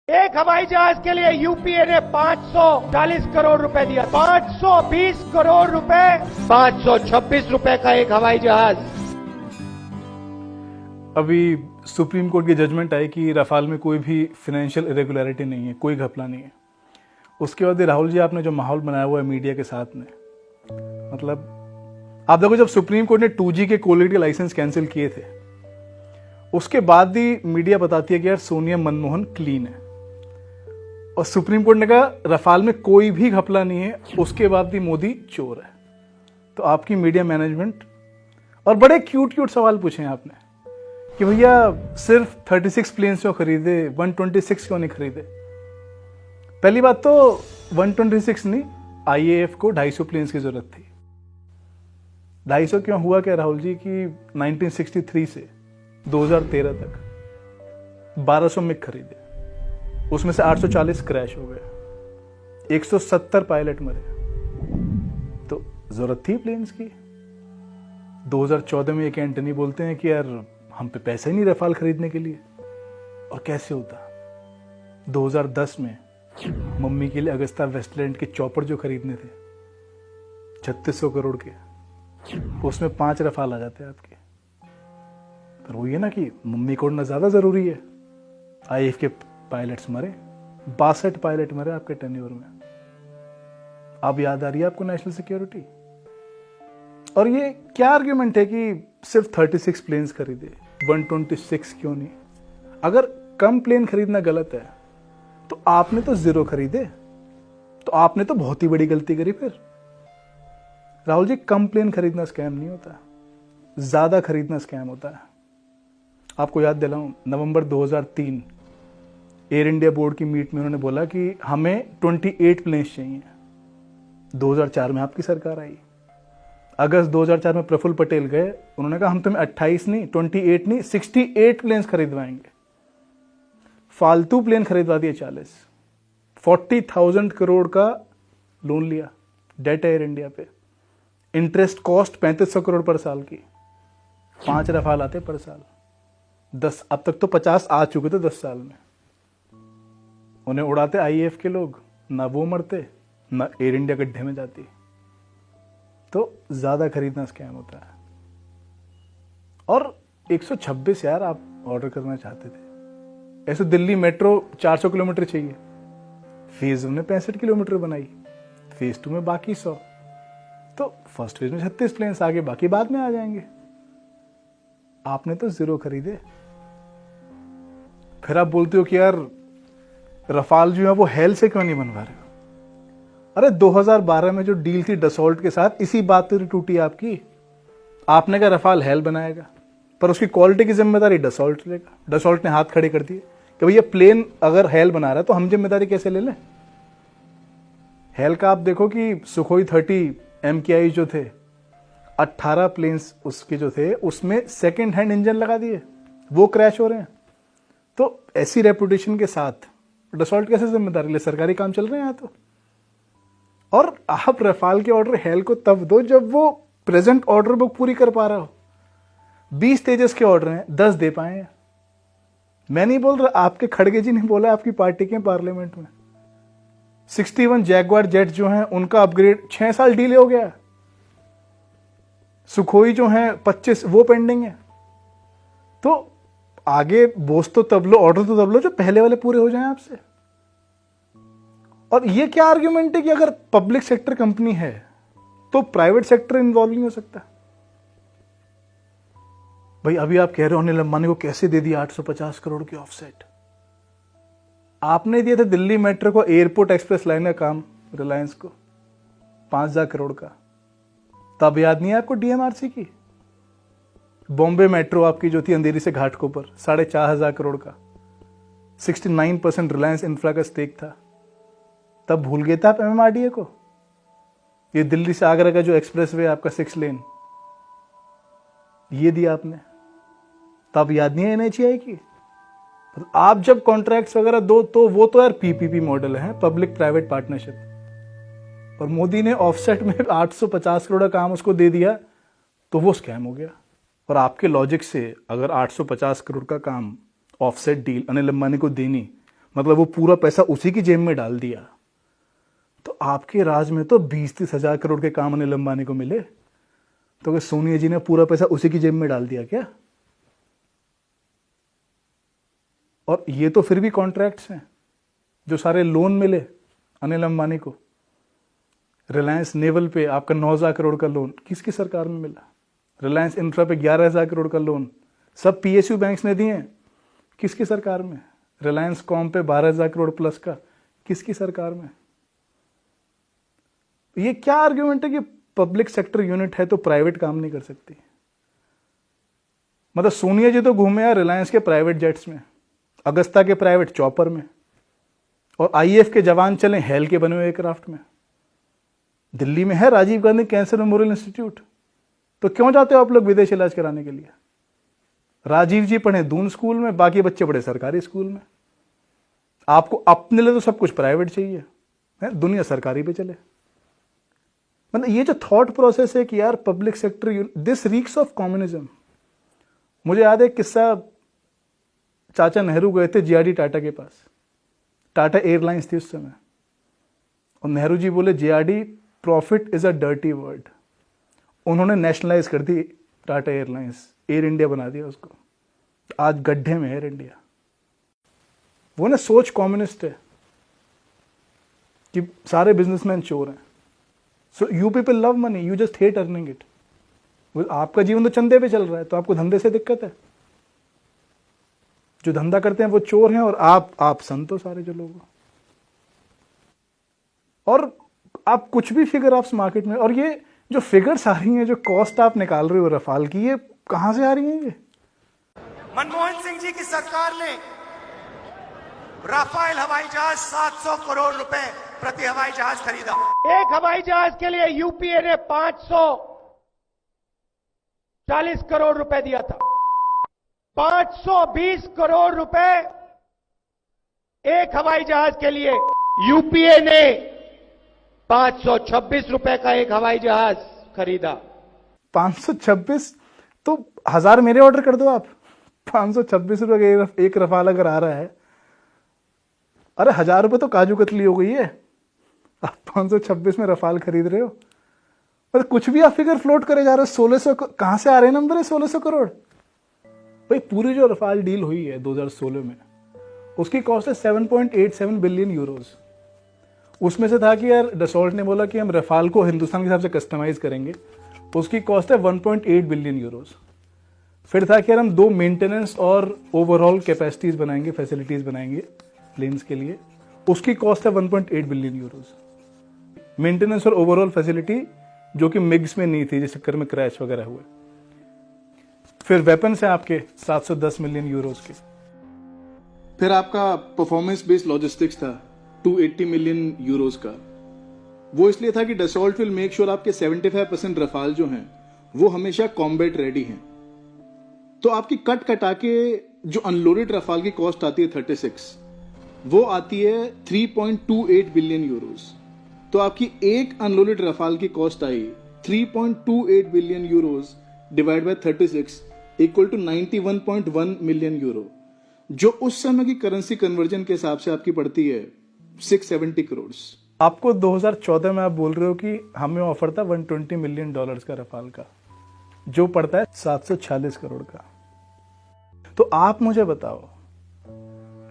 एक हवाई जहाज के लिए यूपीए ने 540 करोड़ रुपए दिया। 520 करोड़ रुपए, 526 रुपए का एक हवाई जहाज। अभी सुप्रीम कोर्ट की जजमेंट आई कि रफाल में कोई भी फाइनेंशियल इरेगुलरिटी नहीं है, कोई घपला नहीं है। उसके बाद राहुल जी आपने जो माहौल बनाया हुआ है मीडिया के साथ में, मतलब आप देखो, जब सुप्रीम कोर्ट ने 2G के क्वालिटी के लाइसेंस कैंसिल किए थे, उसके बाद भी मीडिया बताती है कि यार सोनिया मनमोहन क्लीन है, और सुप्रीम कोर्ट ने कहा रफाल में कोई भी घपला नहीं है, उसके बाद भी मोदी चोर है। तो आपकी मीडिया मैनेजमेंट, और बड़े क्यूट क्यूट सवाल पूछे हैं आपने कि भैया सिर्फ 36 प्लेन्स क्यों खरीदे, 126 क्यों नहीं खरीदे। पहली बात तो 126 नहीं, IAF को 250 प्लेन्स की जरूरत थी। 250 क्यों हुआ क्या राहुल जी कि 1963 से 2013 तक 1200 मिग खरीदे, उसमें से 840 क्रैश हो गए, 170 पायलट मरे, तो जरूरत थी प्लेन्स की। 2014 में एक एंटनी बोलते हैं कि यार हम पे पैसा ही नहीं रफाल खरीदने के लिए, और कैसे होता। 2010 में मम्मी के लिए अगस्ता वेस्टलैंड के चॉपर जो खरीदने थे 3600 करोड़ के, उसमें 5 रफाल आ जाते हैं आपके। पर वो ये ना कि मम्मी को उड़ना ज्यादा जरूरी है। IAF के पायलट्स मरे, 62 पायलट मरे आपके टेन्योर में। अब याद आ रही है आपको नेशनल सिक्योरिटी। और ये क्या आर्ग्यूमेंट है कि सिर्फ 36 प्लेन्स खरीदे, 126 क्यों नहीं। अगर कम प्लेन खरीदना गलत है तो आपने तो 0 खरीदे, तो आपने तो बहुत ही बड़ी गलती करी। फिर राहुल जी, कम प्लेन खरीदना स्कैम नहीं होता, ज्यादा खरीदना स्कैम होता है। आपको याद दिलाऊं, नवंबर 2003 एयर इंडिया बोर्ड की मीट में उन्होंने बोला कि हमें 28 प्लेन्स चाहिए। 2004 में आपकी सरकार आई, अगस्त 2004 में प्रफुल्ल पटेल गए, उन्होंने कहा हम तुम्हें 28 नहीं, 28 नहीं, 68 प्लेन्स खरीदवाएंगे। फालतू प्लेन खरीदवा दिए 40,000 करोड़ का लोन लिया, डेट एयर इंडिया पे, इंटरेस्ट कॉस्ट 3500 करोड़ पर साल की, 5 रफाल आते पर साल, 10, अब तक तो 50 आ चुके थे 10 साल में। उन्हें उड़ाते IAF के लोग, ना वो मरते ना एयर इंडिया गड्ढे में जाती। तो ज्यादा खरीदना स्कैम होता है। और 126 यार आप ऑर्डर करना चाहते थे, ऐसे दिल्ली मेट्रो 400 किलोमीटर चाहिए, फेज 1 में 65 किलोमीटर बनाई, फेज 2 में बाकी 100, तो फर्स्ट फेज में 36 प्लेन्स आगे, बाकी बाद में आ जाएंगे। आपने तो 0 खरीदे। फिर आप बोलते हो कि यार रफाल जो है वो हेल से क्यों नहीं बनवा रहे हो। अरे 2012 में जो डील थी डसॉल्ट के साथ, इसी बात पर टूटी आपकी। आपने कहा रफाल हेल बनाएगा, पर उसकी क्वालिटी की जिम्मेदारी डसॉल्ट लेगा। डसॉल्ट ने हाथ खड़े कर दिए कि भैया प्लेन अगर हेल बना रहा है तो हम जिम्मेदारी कैसे ले लें। हेल का आप देखो कि सुखोई 30 MKI जो थे, 18 प्लेन्स उसके जो थे, उसमें सेकेंड हैंड इंजन लगा दिए, वो क्रैश हो रहे हैं। तो ऐसी रेपुटेशन के साथ डसॉल्ट कैसे जिम्मेदारी ले, सरकारी काम चल रहे हैं यहाँ तो। और आप रफाल के ऑर्डर हेल को तब दो जब वो प्रेजेंट ऑर्डर बुक पूरी कर पा रहा हो। 20 तेजस के ऑर्डर हैं, 10 दे पाए हैं। मैं नहीं बोल रहा, आपके खड़गे जी ने बोला, आपकी पार्टी के पार्लियामेंट में 61 जैगवार जेट जो हैं उनका अपग्रेड 6 साल डिले हो गया। सुखोई जो हैं 25 वो पेंडिंग है। तो आगे बोझ तो तब लो, ऑर्डर तो तब लो जो पहले वाले पूरे हो जाएं आपसे। और ये क्या आर्ग्यूमेंट है कि अगर पब्लिक सेक्टर कंपनी है तो प्राइवेट सेक्टर इन्वॉल्व नहीं हो सकता। भाई अभी आप कह रहे हो अनिल अंबानी को कैसे दे दिया 850 करोड़ की ऑफसेट। आपने दिया था दिल्ली मेट्रो को, एयरपोर्ट एक्सप्रेस लाइन का काम रिलायंस को 5000 करोड़ का। तब याद नहीं है आपको DMRC की। बॉम्बे मेट्रो आपकी जो थी अंधेरी से घाटकोपर, 4500 करोड़ का, 69% रिलायंस इंफ्रा का स्टेक था। तब भूल गए थे आप MMRDA को। ये दिल्ली से आगरा का जो एक्सप्रेस वे आपका 6 लेन, ये दिया आपने, तब याद नहीं है NHAI की। आप जब कॉन्ट्रैक्ट्स वगैरह दो तो वो तो यार PPP मॉडल है, पब्लिक प्राइवेट पार्टनरशिप। और मोदी ने ऑफसेट में 850 करोड़ का काम उसको दे दिया, तो वो स्कैम हो गया। और आपके लॉजिक से अगर 850 करोड़ का काम ऑफसेट डील अनिल अंबानी को देनी, मतलब वो पूरा पैसा उसी की जेब में डाल दिया। तो आपके राज में तो 20-30 हजार करोड़ के काम अनिल अंबानी को मिले, तो क्या सोनिया जी ने पूरा पैसा उसी की जेब में डाल दिया क्या? और ये तो फिर भी कॉन्ट्रैक्ट्स हैं। जो सारे लोन मिले अनिल अंबानी को, रिलायंस नेवल पे आपका 9,000 करोड़ का लोन किसकी सरकार में मिला? रिलायंस इंफ्रा पे 11,000 करोड़ का लोन सब पीएसयू बैंक्स ने दिए हैं, किसकी सरकार में? रिलायंस कॉम पे 12,000 करोड़ प्लस का किसकी सरकार में? ये क्या आर्ग्यूमेंट है कि पब्लिक सेक्टर यूनिट है तो प्राइवेट काम नहीं कर सकती? मतलब सोनिया जी तो घूमे यार रिलायंस के प्राइवेट जेट्स में, अगस्ता के प्राइवेट चॉपर में, और आईएएफ के जवान चले हेल के बने हुए एयरक्राफ्ट में। दिल्ली में है Rajiv Gandhi cancer memorial institute, तो क्यों जाते हो आप लोग विदेश इलाज कराने के लिए? राजीव जी पढ़े दून स्कूल में, बाकी बच्चे पढ़े सरकारी स्कूल में। आपको अपने लिए तो सब कुछ प्राइवेट चाहिए है, दुनिया सरकारी पे चले। मतलब ये जो थॉट प्रोसेस है कि यार public sector, this reeks of communism. मुझे याद है किस्सा, चाचा नेहरू गए थे जेआरडी टाटा के पास, टाटा एयरलाइंस थी उस समय, और नेहरू जी बोले JRD profit is a dirty word. उन्होंने नेशनलाइज कर दी टाटा एयरलाइंस, एयर इंडिया बना दिया उसको, आज गड्ढे में एयर इंडिया। वो ना सोच कम्युनिस्ट है कि सारे बिजनेसमैन चोर हैं। So you people love money, you just hate earning it. आपका जीवन तो चंदे पे चल रहा है, तो आपको धंधे से दिक्कत है। जो धंधा करते हैं वो चोर हैं, और आप संत हो सारे जो लोग। और आप कुछ भी फिगर आप मार्केट में, और ये जो फिगर्स आ रही हैं, जो कॉस्ट आप निकाल रहे हो रफाल की, ये कहां से आ रही हैं? ये मनमोहन सिंह जी की सरकार ने राफेल हवाई जहाज 700 करोड़ रुपए प्रति हवाई जहाज खरीदा। एक हवाई जहाज के लिए यूपीए ने 540 करोड़ रुपए दिया था। 520 करोड़ रुपए एक हवाई जहाज के लिए यूपीए ने 526 रुपए का एक हवाई जहाज खरीदा। 526? तो 1000 मेरे ऑर्डर कर दो आप। 526 रुपए का एक रफाल अगर आ रहा है, अरे 1000 रुपए तो काजू कतली हो गई है, आप 526 में रफाल खरीद रहे हो। पर कुछ भी आप फिगर फ्लोट करे जा रहे हो। 1600 कहां से आ रहे हैं नंबर है? 1600 करोड़। भाई पूरी जो रफाल डील हुई है 2016 में, उसकी कॉस्ट है 7.87 बिलियन यूरोज। उसमें से था कि यार डसॉल्ट ने बोला कि हम रफाल को हिंदुस्तान के हिसाब से कस्टमाइज करेंगे, उसकी कॉस्ट है 1.8 बिलियन यूरोज। फिर था कि यार हम 2 मेंटेनेंस और ओवरऑल कैपेसिटीज बनाएंगे, फैसिलिटीज बनाएंगे प्लेन्स के लिए, उसकी कॉस्ट है 1.8 बिलियन यूरोज। मेंटेनेंस और ओवरऑल फैसिलिटी जो कि मिग्स में नहीं थी, जिस चक्कर में क्रैश वगैरह हुए। फिर वेपन्स है आपके 710 मिलियन यूरोज के। फिर आपका परफॉर्मेंस बेस्ड लॉजिस्टिक्स था 280 मिलियन यूरोज का। वो इसलिए था कि डसॉल्ट विल मेक श्योर आपके 75% रफाल जो हैं वो हमेशा कॉम्बैट रेडी हैं। तो आपकी कट कटा के जो अनलोडेड रफाल की कॉस्ट आती है 36, वो आती है 3.28 बिलियन यूरोज। तो आपकी एक अनलोडेड रफाल की कॉस्ट आई 3.28 billion euros divide by 36 equal to 91.1 million euro, जो उस समय की करेंसी कन्वर्जन के हिसाब से आपकी पड़ती है 670 करोड़। आपको 2014 में आप बोल रहे हो कि हमें ऑफर था $120 मिलियन का रफाल का, जो पड़ता है 746 करोड़ का। तो आप मुझे बताओ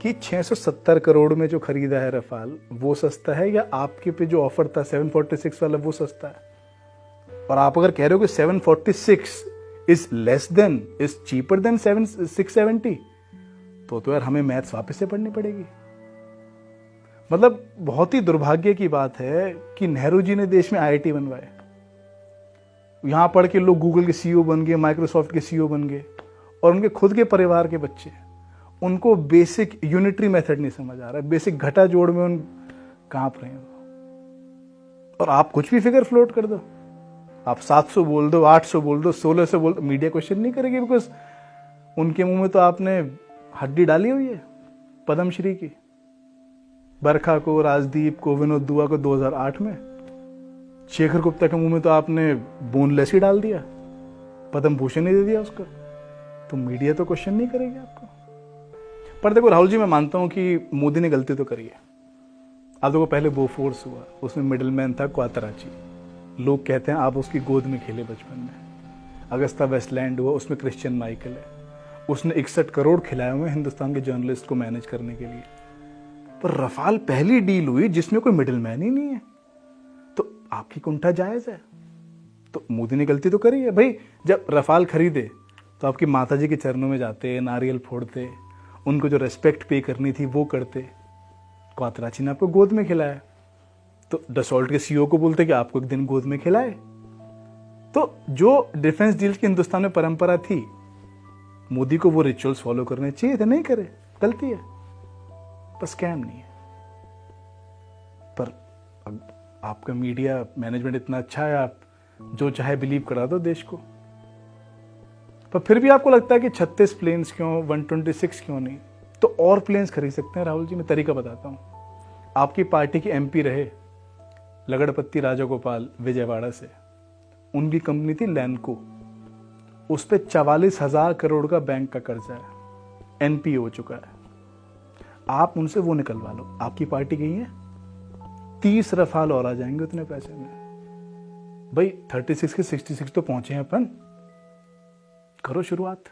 कि 670 करोड़ में जो खरीदा है रफाल वो सस्ता है, या आपके पे जो ऑफर था 746 वाला वो सस्ता है? और आप अगर कह रहे हो कि 746 is less than, is cheaper than 670, तो यार हमें मैथ्स वापस से पढ़नी पड़ेगी। मतलब बहुत ही दुर्भाग्य की बात है कि नेहरू जी ने देश में आईआईटी बनवाए, यहां पढ़ के लोग गूगल के सीईओ बन गए, माइक्रोसॉफ्ट के सीईओ बन गए, और उनके खुद के परिवार के बच्चे, उनको बेसिक यूनिटरी मेथड नहीं समझ आ रहा है, बेसिक घटा जोड़ में उन कांप रहे हैं। और आप कुछ भी फिगर फ्लोट कर दो, आप 700 बोल दो, 800 बोल दो, 1600 बोल दो, मीडिया क्वेश्चन नहीं करेगी, बिकॉज उनके मुंह में तो आपने हड्डी डाली हुई है पद्मश्री की। बरखा को, राजदीप को, विनोद दुआ को 2008 में, शेखर गुप्ता के मुंह में तो आपने बोनलेस ही डाल दिया, पद्म भूषण ही दे दिया उसको। तो मीडिया तो क्वेश्चन नहीं करेगी आपको। पर देखो राहुल जी, मैं मानता हूं कि मोदी ने गलती तो करी है। आप देखो, पहले बोफोर्स हुआ, उसमें मिडिलमैन था क्वातराची, लोग कहते हैं आप उसकी गोद में खेले बचपन में। अगस्ता वेस्टलैंड हुआ, उसमें क्रिश्चियन माइकल है, उसने 61 करोड़ खिलाए हुए हिंदुस्तान के जर्नलिस्ट को मैनेज करने के लिए। पर रफाल पहली डील हुई जिसमें कोई मिडिलमैन ही नहीं है, तो आपकी कुंठा जायज है। तो मोदी ने गलती तो करी है भाई। जब रफाल खरीदे तो आपकी माताजी के चरणों में जाते, नारियल फोड़ते, उनको जो रेस्पेक्ट पे करनी थी वो करते। क्वातराची ने आपको गोद में खिलाया, तो डसॉल्ट के सीईओ को बोलते कि आपको एक दिन गोद में खिलाए। तो जो डिफेंस डील की हिंदुस्तान में परंपरा थी, मोदी को वो रिचुअल्स फॉलो करने चाहिए थे, नहीं करे, गलती है, पर स्कैम नहीं है। पर आपका मीडिया मैनेजमेंट इतना अच्छा है, आप जो चाहे बिलीव करा दो देश को। पर फिर भी आपको लगता है कि 36 प्लेन्स क्यों, 126 क्यों नहीं, तो और प्लेन्स खरीद सकते हैं राहुल जी। मैं तरीका बताता हूं। आपकी पार्टी के एमपी रहे लगड़पत्ती राजागोपाल विजयवाड़ा से, उनकी कंपनी थी लैंको, उस पर 44,000 करोड़ का बैंक का कर्जा है, एनपीए हो चुका है। आप उनसे वो निकलवा लो, आपकी पार्टी की है, 30 रफाल और आ जाएंगे उतने पैसे में। भाई 36 के 66 तो पहुंचे हैं अपन, करो शुरुआत।